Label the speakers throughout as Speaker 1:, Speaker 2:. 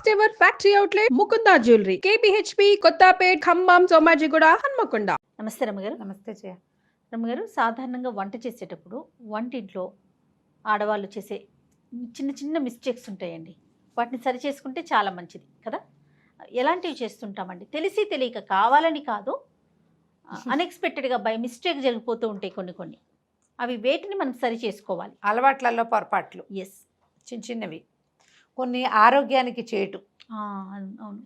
Speaker 1: First ever factory outlet Mukunda jewellery KPHB Kothapet Khammam Somajiguda Hanamkonda.
Speaker 2: నమస్తే రమ్మగారు.
Speaker 3: నమస్తే జయ.
Speaker 2: రమ్మగారు, సాధారణంగా వంట చేసేటప్పుడు వంటింట్లో ఆడవాళ్ళు చేసే చిన్న చిన్న మిస్టేక్స్ ఉంటాయండి. వాటిని సరి చేసుకుంటే చాలా మంచిది కదా. ఎలాంటివి చేస్తుంటామండి? తెలిసి తెలియక, కావాలని కాదు, అన్ఎక్స్పెక్టెడ్గా బై మిస్టేక్ జరిగిపోతూ ఉంటాయి కొన్ని. అవి వేటిని మనం సరి చేసుకోవాలి?
Speaker 3: అలవాట్లలో పొరపాట్లు
Speaker 2: ఎస్,
Speaker 3: చిన్న చిన్నవి, కొన్ని ఆరోగ్యానికి చేటు,
Speaker 2: అవును.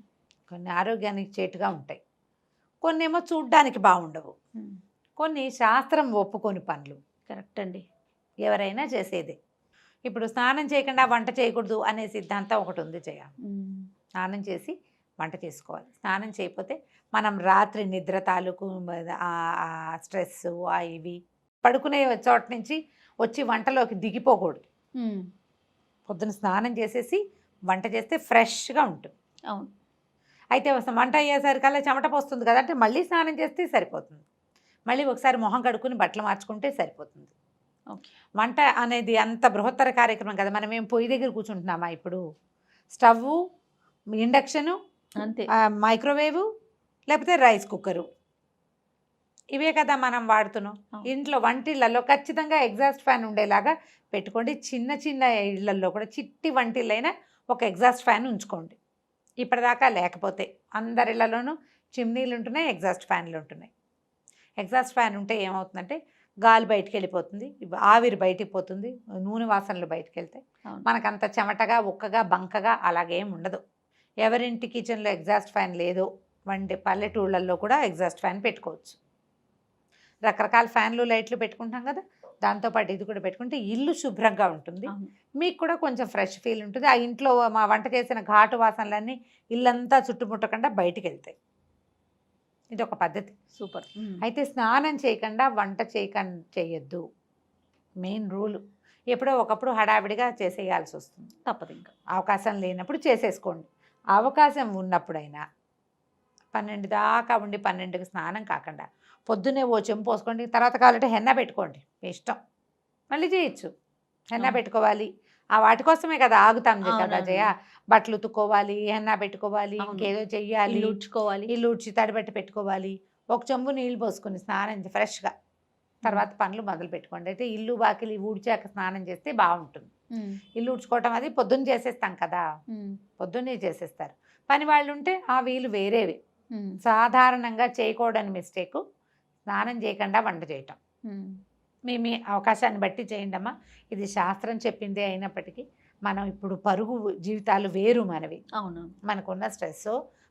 Speaker 3: కొన్ని ఆరోగ్యానికి చేటుగా ఉంటాయి, కొన్ని ఏమో చూడ్డానికి బాగుండవు, కొన్ని శాస్త్రం ఒప్పుకొని పనులు.
Speaker 2: కరెక్ట్ అండి.
Speaker 3: ఎవరైనా చేసేదే. ఇప్పుడు స్నానం చేయకుండా వంట చేయకూడదు అనే సిద్ధాంతం ఒకటి ఉంది జయ. స్నానం చేసి వంట చేసుకోవాలి. స్నానం చేయకపోతే మనం రాత్రి నిద్ర తాలూకు స్ట్రెస్ ఇవి పడుకునే చోట నుంచి వచ్చి వంటలోకి దిగిపోకూడదు. పొద్దున స్నానం చేసేసి వంట చేస్తే ఫ్రెష్గా ఉంటుంది.
Speaker 2: అవును.
Speaker 3: అయితే వంట అయ్యేసరికల్లా చెమట పోస్తుంది కదా, అంటే మళ్ళీ స్నానం చేస్తే సరిపోతుంది. మళ్ళీ ఒకసారి మొహం కడుక్కుని బట్టలు మార్చుకుంటే సరిపోతుంది. వంట అనేది అంత బృహత్తర కార్యక్రమం కదా. మనం ఏం పొయ్యి దగ్గర కూర్చుంటున్నామా? ఇప్పుడు స్టవ్, ఇండక్షను,
Speaker 2: అంతే,
Speaker 3: మైక్రోవేవ్, లేకపోతే రైస్ కుక్కరు, ఇవే కదా మనం వాడుతున్నాం. ఇంట్లో వంటిళ్ళల్లో ఖచ్చితంగా ఎగ్జాస్ట్ ఫ్యాన్ ఉండేలాగా పెట్టుకోండి. చిన్న చిన్న ఇళ్లల్లో కూడా చిట్టి వంటిళ్ళైనా ఒక ఎగ్జాస్ట్ ఫ్యాన్ ఉంచుకోండి. ఇప్పటిదాకా లేకపోతే అందరిళ్లలోనూ చిమ్నీలు ఉంటున్నాయి, ఎగ్జాస్ట్ ఫ్యాన్లు ఉంటున్నాయి. ఎగ్జాస్ట్ ఫ్యాన్ ఉంటే ఏమవుతుందంటే గాలి బయటికి వెళ్ళిపోతుంది, ఆవిరి బయటికి పోతుంది, నూనె వాసనలు బయటికి వెళ్తాయి. మనకంత చెమటగా ఉక్కగా బంకగా అలాగేం ఉండదు. ఎవరింటి కిచెన్లో ఎగ్జాస్ట్ ఫ్యాన్ లేదో పల్లెటూళ్ళల్లో కూడా ఎగ్జాస్ట్ ఫ్యాన్ పెట్టుకోవచ్చు. రకరకాల ఫ్యాన్లు, లైట్లు పెట్టుకుంటాం కదా, దాంతోపాటు ఇది కూడా పెట్టుకుంటే ఇల్లు శుభ్రంగా ఉంటుంది. మీకు కూడా కొంచెం ఫ్రెష్ ఫీల్ ఉంటుంది. ఆ ఇంట్లో మా వంట చేసిన ఘాటు వాసనలన్నీ ఇల్లంతా చుట్టుముట్టకుండా బయటికి వెళ్తాయి. ఇది ఒక పద్ధతి.
Speaker 2: సూపర్.
Speaker 3: అయితే స్నానం చేయకుండా వంట చేయొద్దు, మెయిన్ రూలు. ఎప్పుడో ఒకప్పుడు హడావిడిగా చేసేయాల్సి వస్తుంది,
Speaker 2: తప్పదు. ఇంకా
Speaker 3: అవకాశం లేనప్పుడు చేసేసుకోండి. అవకాశం ఉన్నప్పుడైనా 12 దాకా ఉండి 12కి స్నానం కాకుండా పొద్దున్నే ఓ చెంపు పోసుకోండి. తర్వాత కావాలంటే హెన్నా పెట్టుకోండి, మీ ఇష్టం, మళ్ళీ చేయొచ్చు. హెన్నా పెట్టుకోవాలి, ఆ వాటి కోసమే కదా ఆగుతాం కదా జయ. బట్టలు ఉతుక్కోవాలి, హెన్నా పెట్టుకోవాలి, ఇంకేదో చెయ్యాలి, ఇల్లు ఊడ్చి తడిబెట్టి పెట్టుకోవాలి. ఒక చెంబు నీళ్ళు పోసుకుని స్నానం ఫ్రెష్గా తర్వాత పనులు మొదలు పెట్టుకోండి. అయితే ఇల్లు వాకిలి ఊడ్చాక స్నానం చేస్తే బాగుంటుంది. ఇల్లు ఊడ్చుకోవటం అది పొద్దున్న చేసేస్తాం కదా, పొద్దున్నే చేసేస్తారు. పని వాళ్ళు ఉంటే ఆ వీలు వేరేవి. సాధారణంగా చేయకూడని మిస్టేకు స్నానం చేయకుండా వంట చేయటం. మీ అవకాశాన్ని బట్టి చేయండి అమ్మా. ఇది శాస్త్రం చెప్పిందే అయినప్పటికీ మనం ఇప్పుడు పరుగు జీవితాలు వేరు మనవి.
Speaker 2: అవును.
Speaker 3: మనకున్న స్ట్రెస్,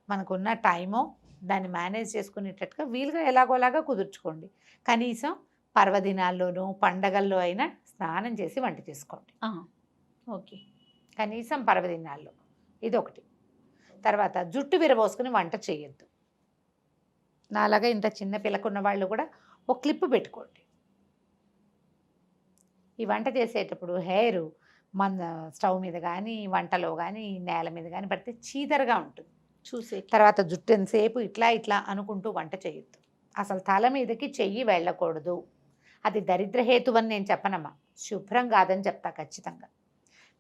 Speaker 3: మనకున్న టైము, దాన్ని మేనేజ్ చేసుకునేటట్టుగా వీలుగా ఎలాగోలాగా కుదుర్చుకోండి. కనీసం పర్వదినాల్లోనూ పండగల్లో అయినా స్నానం చేసి వంట చేసుకోండి.
Speaker 2: ఓకే.
Speaker 3: కనీసం పర్వదినాల్లో ఇదొకటి. తర్వాత జుట్టు విరబోసుకుని వంట చేయొద్దు. నాలాగా ఇంత చిన్న పిల్లకున్న వాళ్ళు కూడా ఒక క్లిప్ పెట్టుకోండి. ఈ వంట చేసేటప్పుడు హెయిర్ మన స్టవ్ మీద కానీ, వంటలో కానీ, నేల మీద కానీ పడితే చీదరగా ఉంటుంది
Speaker 2: చూసే.
Speaker 3: తర్వాత జుట్టు ఎంతసేపు ఇట్లా అనుకుంటూ వంట చేయొద్దు. అసలు తల మీదకి చెయ్యి వెళ్ళకూడదు. అది దరిద్రహేతు అని నేను చెప్పనమ్మా, శుభ్రం కాదని చెప్తా ఖచ్చితంగా.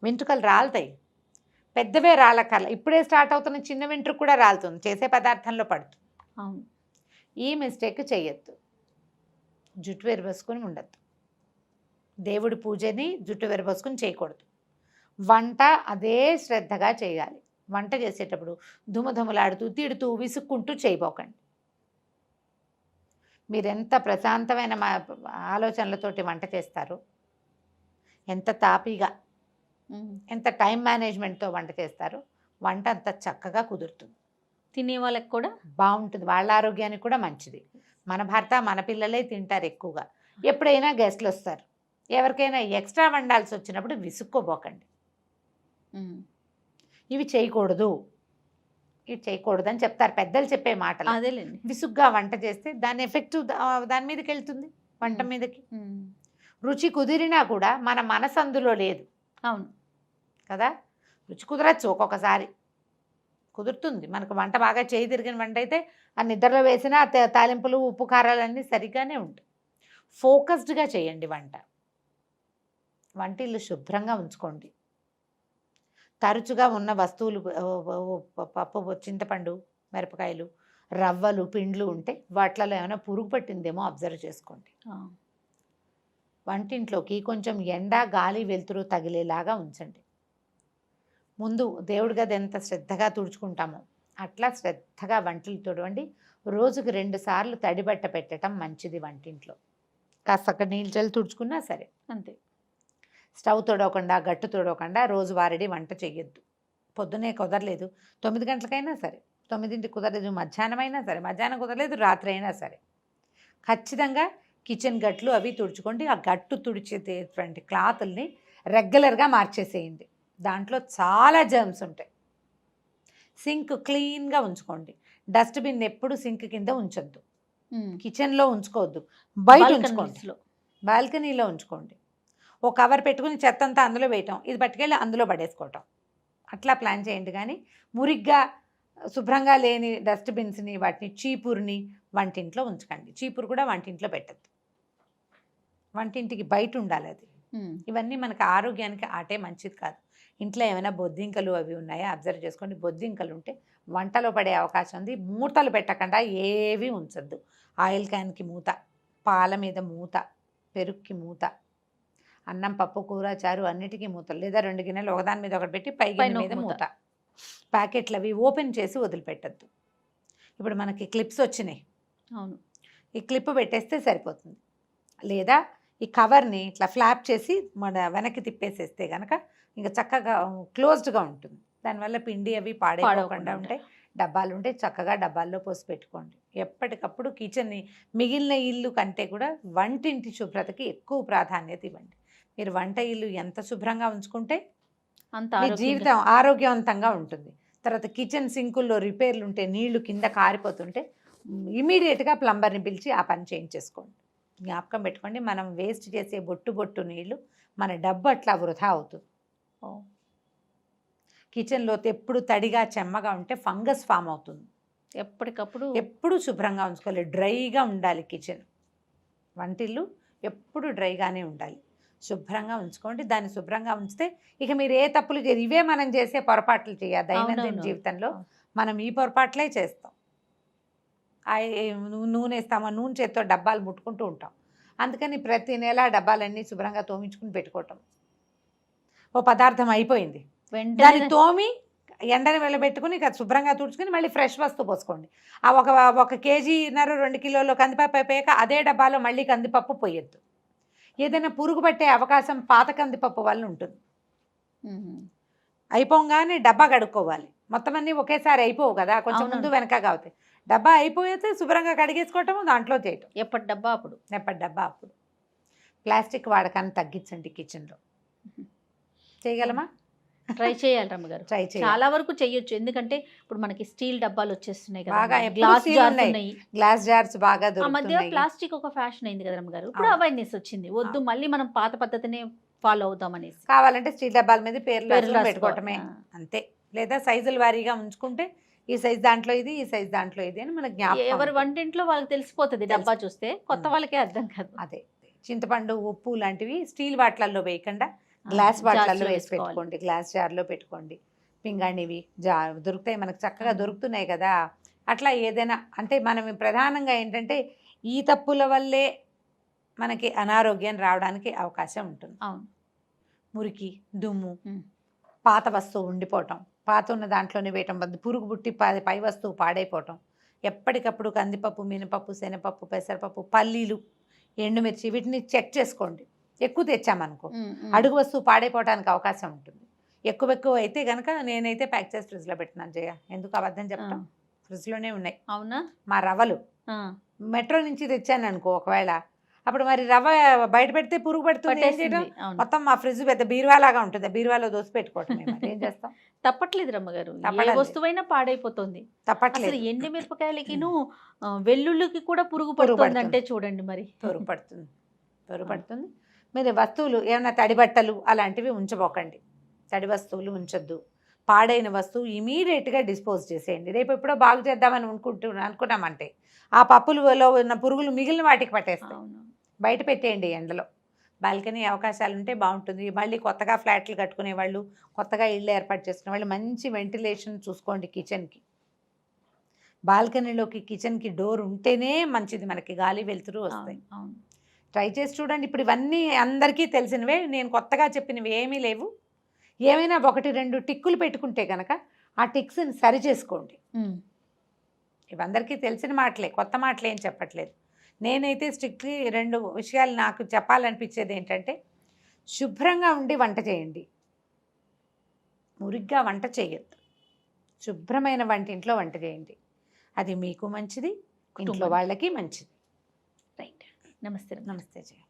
Speaker 3: వెంట్రుకలు రాలుతాయి, పెద్దవే రాలకల్లా. ఇప్పుడే స్టార్ట్ అవుతున్న చిన్న వెంట్రుక కూడా రాలుతుంది, చేసే పదార్థంలో పడుతుంది.
Speaker 2: అవును.
Speaker 3: ఈ మిస్టేక్ చేయొద్దు. జుట్టు విరబోసుకొని ఉండద్దు. దేవుడి పూజని జుట్టు విరబోసుకొని చేయకూడదు. వంట అదే శ్రద్ధగా చేయాలి. వంట చేసేటప్పుడు దుమదుమలాడుతూ, తిడుతూ, విసుక్కుంటూ చేయబోకండి. మీరెంత ప్రశాంతమైన ఆలోచనలతోటి వంట చేస్తారు, ఎంత తాపీగా, ఎంత టైం మేనేజ్మెంట్తో వంట చేస్తారు, వంట అంత చక్కగా కుదురుతుంది.
Speaker 2: తినే వాళ్ళకి కూడా
Speaker 3: బాగుంటుంది, వాళ్ళ ఆరోగ్యానికి కూడా మంచిది. మన భర్త మన పిల్లలే తింటారు ఎక్కువగా. ఎప్పుడైనా గెస్ట్లు వస్తారు, ఎవరికైనా ఎక్స్ట్రా వండాల్సి వచ్చినప్పుడు విసుక్కోబోకండి. ఇవి చేయకూడదు, ఇవి చేయకూడదని చెప్తారు పెద్దలు చెప్పే మాటలు.
Speaker 2: అదేలేండి.
Speaker 3: విసుగ్గా వంట చేస్తే దాని ఎఫెక్ట్ దాని మీదకి వెళ్తుంది, వంట మీదకి. రుచి కుదిరినా కూడా మన మనసు అందులో లేదు.
Speaker 2: అవును
Speaker 3: కదా. రుచి కుదరచ్చు, ఒక్కొక్కసారి కుదురుతుంది. మనకు వంట బాగా చేయి తిరిగిన వంట అయితే ఆ నిద్రలో వేసిన తాలింపులు, ఉప్పు, కారాలన్నీ సరిగ్గానే ఉంటాయి. ఫోకస్డ్గా చేయండి వంటిల్లు శుభ్రంగా ఉంచుకోండి. తరచుగా ఉన్న వస్తువులు పప్పు, చింతపండు, మిరపకాయలు, రవ్వలు, పిండ్లు ఉంటే వాటిలలో ఏమైనా పురుగు పట్టిందేమో అబ్జర్వ్ చేసుకోండి. వంటింట్లోకి కొంచెం ఎండ, గాలి, వెలుతురు తగిలేలాగా ఉంచండి. ముందు దేవుడి గది ఎంత శ్రద్ధగా తుడుచుకుంటామో అట్లా శ్రద్ధగా వంటలు తుడవండి. రోజుకు 2 సార్లు తడిబట్ట పెట్టడం మంచిది. వంటింట్లో కాస్త నీళ్ళు చల్లి తుడుచుకున్నా సరే
Speaker 2: అంతే.
Speaker 3: స్టవ్ తొడవకుండా, గట్టు తొడవకుండా రోజువారీ వంట చేయొద్దు. పొద్దునే కుదరలేదు 9 గంటలకైనా సరే, 9ంటికి కుదరలేదు మధ్యాహ్నం అయినా సరే, మధ్యాహ్నం కుదరలేదు రాత్రి అయినా సరే, ఖచ్చితంగా కిచెన్ గట్లు అవి తుడుచుకోండి. ఆ గట్టు తుడిచేటువంటి క్లాతుల్ని రెగ్యులర్గా మార్చేసేయండి. దాంట్లో చాలా జర్మ్స్ ఉంటాయి. సింక్ క్లీన్గా ఉంచుకోండి. డస్ట్బిన్ ఎప్పుడు సింక్ కింద ఉంచొద్దు. కిచెన్లో ఉంచుకోవద్దు, బయట ఉంచుకోండి, బాల్కనీలో ఉంచుకోండి. ఓ కవర్ పెట్టుకుని చెత్త అంతా అందులో వేయటం, ఇది పట్టుకెళ్ళి అందులో పడేసుకోవటం, అట్లా ప్లాన్ చేయండి. కానీ మురిగ్గా శుభ్రంగా లేని డస్ట్బిన్స్ని, వాటిని చీపురుని వంటింట్లో ఉంచకండి. చీపురు కూడా వంటింట్లో పెట్టద్దు, వంటింటికి బయట ఉండాలి అది. ఇవన్నీ మనకు ఆరోగ్యానికి ఆటే మంచిది కాదు. ఇంట్లో ఏమైనా బొద్దింకలు అవి ఉన్నాయా అబ్జర్వ్ చేసుకోండి. బొద్దింకలు ఉంటే వంటలో పడే అవకాశం ఉంది. మూతలు పెట్టకుండా ఏవి ఉంచద్దు. ఆయిల్ క్యాన్కి మూత, పాల మీద మూత, పెరుగుకి మూత, అన్నం, పప్పు, కూర, చారు అన్నిటికీ మూతలు, లేదా 2 గిన్నెలు ఒకదాని మీద ఒకటి పెట్టి పై గిన్నె మీద మూత. ప్యాకెట్లు అవి ఓపెన్ చేసి వదిలిపెట్టద్దు. ఇప్పుడు మనకి క్లిప్స్ వచ్చినాయి,
Speaker 2: అవును,
Speaker 3: ఈ క్లిప్ పెట్టేస్తే సరిపోతుంది. లేదా ఈ కవర్ని ఇట్లా ఫ్లాప్ చేసి మన వెనక్కి తిప్పేసేస్తే కనుక ఇంకా చక్కగా క్లోజ్డ్గా ఉంటుంది. దానివల్ల పిండి అవి పాడైపోకుండా ఉంటాయి. డబ్బాలు ఉంటే చక్కగా డబ్బాల్లో పోసి పెట్టుకోండి. ఎప్పటికప్పుడు కిచెన్ని మిగిలిన ఇల్లు కంటే కూడా వంటింటి శుభ్రతకి ఎక్కువ ప్రాధాన్యత ఇవ్వండి. మీరు వంట ఇల్లు ఎంత శుభ్రంగా ఉంచుకుంటే మీ జీవితం ఆరోగ్యవంతంగా ఉంటుంది. తర్వాత కిచెన్ సింకుల్లో రిపేర్లు ఉంటే, నీళ్లు కింద కారిపోతుంటే ఇమీడియట్గా ప్లంబర్ని పిలిచి ఆ పని చేయించేసుకోండి. జ్ఞాపకం పెట్టుకోండి, మనం వేస్ట్ చేసే బొట్టు నీళ్లు మన డబ్బు అట్లా వృధా అవుతుంది. కిచెన్లో ఎప్పుడు తడిగా చెమ్మగా ఉంటే ఫంగస్ ఫామ్ అవుతుంది. ఎప్పుడు శుభ్రంగా ఉంచుకోవాలి, డ్రైగా ఉండాలి కిచెన్. వంటిల్లు ఎప్పుడు డ్రైగానే ఉండాలి. శుభ్రంగా ఉంచుకోండి. దాన్ని శుభ్రంగా ఉంచితే ఇక మీరు ఏ తప్పులు చేయరు. ఇవే మనం చేసే పొరపాట్లు చేయాలి దైనందిన జీవితంలో. మనం ఈ పొరపాట్లే చేస్తాం. నూనె వేస్తామా, నూనె చేత్తో డబ్బాలు ముట్టుకుంటూ ఉంటాం. అందుకని ప్రతి నెల డబ్బాలన్నీ శుభ్రంగా తోమించుకుని పెట్టుకోవటం. ఓ పదార్థం అయిపోయింది, దాన్ని తోమి ఎండని వెళ్ళబెట్టుకుని ఇక శుభ్రంగా తుడుచుకుని మళ్ళీ ఫ్రెష్ వస్తువు పోసుకోండి. ఆ 1 కేజీన్నర 2 కిలోలు కందిపప్పు అయిపోయాక అదే డబ్బాలో మళ్ళీ కందిపప్పు పోయొద్దు. ఏదైనా పురుగు పట్టే అవకాశం పాత కందిపప్పు వల్ల ఉంటుంది. అయిపోగానే డబ్బా కడుక్కోవాలి. మొత్తం అన్నీ ఒకేసారి అయిపోవు కదా, కొంచెం ముందు వెనకగా అవుతాయి. డబ్బా అయిపోతే శుభ్రంగా కడిగేసుకోవటము, దాంట్లో చేయటం.
Speaker 2: ఎప్పటి డబ్బా అప్పుడు.
Speaker 3: ప్లాస్టిక్ వాడకాన్ని తగ్గించండి కిచెన్లో. చేయగలమా?
Speaker 2: ట్రై చేయాలి రమ్మగారు.
Speaker 3: ట్రై చేయాలి.
Speaker 2: చాలా వరకు చెయ్యొచ్చు. ఎందుకంటే ఇప్పుడు మనకి స్టీల్ డబ్బాలు వచ్చేస్తున్నాయి కదా,
Speaker 3: బాగా గ్లాస్ జార్స్ బాగా
Speaker 2: మధ్య ప్లాస్టిక్ ఒక ఫ్యాషన్ అయింది కదా రమ్మగారు. ఇప్పుడు అవేర్నెస్ వచ్చింది, వద్దు మళ్ళీ మనం పాత పద్ధతిని ఫాలో అవుతాం అనేసి.
Speaker 3: కావాలంటే స్టీల్ డబ్బాల మీద పేర్లు పెట్టుకోవటమే అంతే. లేదా సైజుల వారీగా ఉంచుకుంటే ఈ సైజ్ దాంట్లో ఇది, ఈ సైజ్ దాంట్లో ఇది అని మనకు జ్ఞాపకం.
Speaker 2: ఎవరి వంటింట్లో వాళ్ళకి తెలిసిపోతుంది డబ్బా చూస్తే, కొత్త వాళ్ళకే అర్థం కాదు.
Speaker 3: అదే చింతపండు, ఉప్పు లాంటివి స్టీల్ వాటిలలో వేయకుండా గ్లాస్ బాటిల్లో వేసి పెట్టుకోండి, గ్లాస్ జార్లో పెట్టుకోండి. పింగాణివి దొరుకుతాయి మనకు, చక్కగా దొరుకుతున్నాయి కదా. అట్లా ఏదైనా అంటే మనం ప్రధానంగా ఏంటంటే ఈ తప్పుల వల్లే మనకి అనారోగ్యం రావడానికి అవకాశం ఉంటుంది. మురికి, దుమ్ము, పాత వస్తువు ఉండిపోవటం, పాత ఉన్న దాంట్లోనే వేయటం, పురుగు పుట్టి పై వస్తువు పాడైపోవటం. ఎప్పటికప్పుడు కందిపప్పు, మినపప్పు, శనగపప్పు, పెసరపప్పు, పల్లీలు, ఎండుమిర్చి వీటిని చెక్ చేసుకోండి. ఎక్కువ తెచ్చామనుకో అడుగు వస్తువు పాడైపోవడానికి అవకాశం ఉంటుంది. ఎక్కువ అయితే కనుక నేనైతే ప్యాక్ చేసి ఫ్రిడ్జ్లో పెట్టినాను జయ. ఎందుకు అబద్ధం చెప్తాం, ఫ్రిడ్జ్లోనే ఉన్నాయి.
Speaker 2: అవునా?
Speaker 3: మా రవ్వలు మెట్రో నుంచి తెచ్చాను అనుకో, ఒకవేళ అప్పుడు మరి రవ్వ బయట పెడితే పురుగు పడుతుంది. మొత్తం మా ఫ్రిడ్జ్ పెద్ద బీరువాలాగా ఉంటుంది, బీరువాలో దోసి పెట్టుకోవటం. ఏం చేస్తాం?
Speaker 2: తప్పట్లేదు రమ్మగారు, ఏ వస్తువైనా పాడైపోతుంది.
Speaker 3: తప్పట్లేదు.
Speaker 2: ఎండు మిరపకాయలకి వెల్లుల్లికి కూడా పురుగు పడుతుంది అంటే చూడండి, మరి
Speaker 3: పురుగు పడుతుంది. మీరు వస్తువులు ఏమైనా తడి బట్టలు అలాంటివి ఉంచబోకండి. తడి వస్తువులు ఉంచొద్దు. పాడైన వస్తువు ఇమీడియట్గా డిస్పోజ్ చేసేయండి. రేపు ఎప్పుడో బాగు చేద్దామని అనుకున్నామంటే ఆ పప్పులలో ఉన్న పురుగులు మిగిలిన వాటికి పట్టేస్తాయి. బయట పెట్టేయండి ఎండలో. బాల్కనీ అవకాశాలు ఉంటే బాగుంటుంది. మళ్ళీ కొత్తగా ఫ్లాట్లు కట్టుకునే వాళ్ళు, కొత్తగా ఇళ్ళు ఏర్పాటు చేసుకునే వాళ్ళు మంచి వెంటిలేషన్ చూసుకోండి కిచెన్కి. బాల్కనీలోకి కిచెన్కి డోర్ ఉంటేనే మంచిది, మనకి గాలి వెలుతురు వస్తాయి.
Speaker 2: అవును.
Speaker 3: ట్రై చేసి చూడండి. ఇప్పుడు ఇవన్నీ అందరికీ తెలిసినవే, నేను కొత్తగా చెప్పినవి ఏమీ లేవు. ఏమైనా 1-2 టిక్కులు పెట్టుకుంటే కనుక ఆ టిక్స్ని సరి చేసుకోండి. ఇవందరికీ తెలిసిన మాటలే, కొత్త మాటలు ఏం చెప్పట్లేదు. నేనైతే స్ట్రిక్ట్లీ 2 విషయాలు నాకు చెప్పాలనిపించేది ఏంటంటే, శుభ్రంగా ఉండి వంట చేయండి, మురిగ్గా వంట చేయొద్దు. శుభ్రమైన వంటింట్లో వంట చేయండి, అది మీకు మంచిది, ఇంట్లో వాళ్ళకి మంచిది.
Speaker 2: రైట్. నమస్తే.
Speaker 3: నమస్తే జయ.